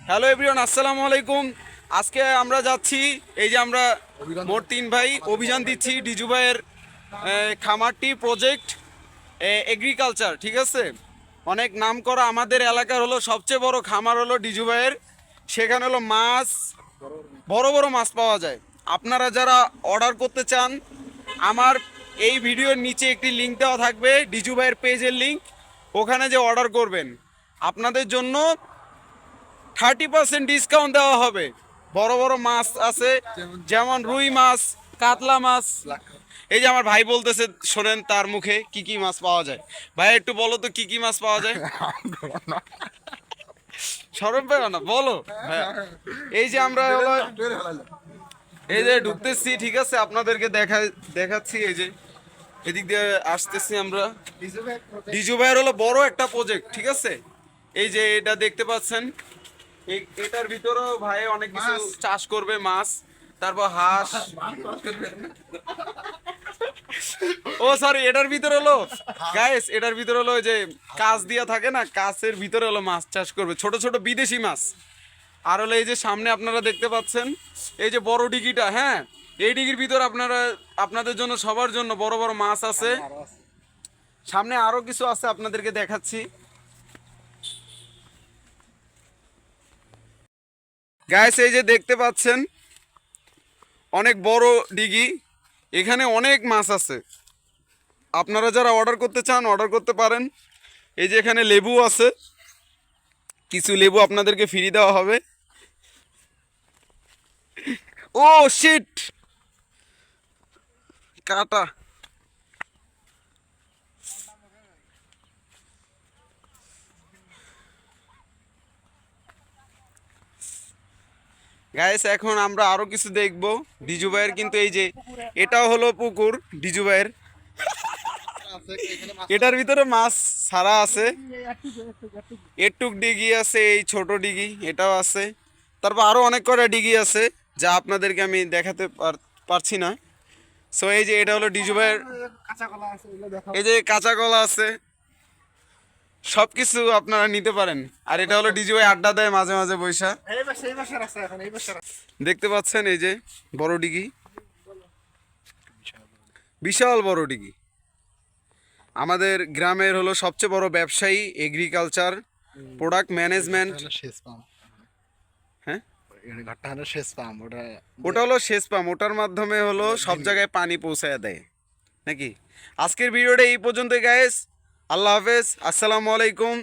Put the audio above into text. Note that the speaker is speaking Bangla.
হ্যালো এভরিওয়ান, আসসালামু আলাইকুম। আজকে আমরা যাচ্ছি, এই যে আমরা মোট 3 ভাই অভিযান দিচ্ছি ডিজু ভাইয়ের খামারটি প্রজেক্ট এগ্রিকালচার, ঠিক আছে। অনেক নাম করা আমাদের এলাকার হলো সবচেয়ে বড় খামার হলো ডিজু ভাইয়ের। সেখানে হলো মাছ, বড় বড় মাছ পাওয়া যায়। আপনারা যারা অর্ডার করতে চান, আমার এই ভিডিওর নিচে একটি লিঙ্ক দেওয়া থাকবে, ডিজু ভাইয়ের পেজের লিঙ্ক। ওখানে যে অর্ডার করবেন আপনাদের জন্য 30% ডিসকাউন্ট দেওয়া হবে। বড় বড় মাছ আছে, যেমন রুই মাছ, কাতলা মাছ। এই যে আমার ভাই বলতেছে, শোনেন তার মুখে কি কি মাছ পাওয়া যায়। ভাই একটু বলো তো কি কি মাছ পাওয়া যায়। শরম পেও না, বলো ভাইয়া। এই যে আমরা হলো এই যে ঢুকতেছি, ঠিক আছে, আপনাদেরকে দেখাচ্ছি। এই যে এদিক দিয়ে আসতেছি আমরা। ডিজু ভাইয়ের হলো বড় একটা প্রজেক্ট, ঠিক আছে। এই যে এটা দেখতে পাচ্ছেন, এটার ভিতরেও ভাই অনেক কিছু চাষ করবে, মাছ, তারপর হাঁস। ও সরি, এটার ভিতরে হলো গাইস, এটার ভিতরে হলো যে কাঁচ দিয়া থাকে না, কাঁচের ভিতরে হলো মাছ চাষ করবে, ছোট ছোট বিদেশি মাছ। আর হলো এই যে সামনে আপনারা দেখতে পাচ্ছেন এই যে বড় ডিগিটা, হ্যাঁ, এই ডিগির ভিতরে আপনাদের জন্য, সবার জন্য বড় বড় মাছ আছে। সামনে আরো কিছু আছে, আপনাদেরকে দেখাচ্ছি। গাইস এই যে দেখতে পাচ্ছেন অনেক বড় ডিগি, এখানে অনেক মাছ আছে। আপনারা যারা অর্ডার করতে চান অর্ডার করতে পারেন। এই যে এখানে লেবু আছে, কিছু লেবু আপনাদেরকে ফ্রি দেওয়া হবে। ও শিট, কাটা। গাইস এখন আমরা আরো কিছু দেখবো ডিজু ভাইয়ের, কিন্তু এই যে এটাও হলো পুকুর ডিজু ভাইয়ের। এটার ভিতরে মাছ ছাড়া আছে, এটুক ডিগি আছে, এই ছোট ডিগি এটাও আছে, তারপর আরো অনেক কটা ডিগি আছে যা আপনাদেরকে আমি দেখাতে পারছি না। সো এই যে এটা হলো ডিজু ভাইয়ের, এই যে কাঁচা কলা আছে, সবকিছু আপনারা নিতে পারেন। আর এটা হলো ডিজু ভাই আড্ডা দেয় মাঝে মাঝে বৈশা, দেখতে পাচ্ছেন। এই যে বড় ডিগি, বিশাল বড় ডিগি। আমাদের গ্রামের হলো সবচেয়ে বড় ব্যবসায়ী এগ্রিকালচার প্রোডাক্ট ম্যানেজমেন্ট। হ্যাঁ, ওটা হলো সেচ পাম্প, ওটার মাধ্যমে হলো সব জায়গায় পানি পৌঁছায় দেয় নাকি। আজকের ভিডিওটা এই পর্যন্ত গাইস, আল্লাহ হাফেজ, আসসালামু আলাইকুম।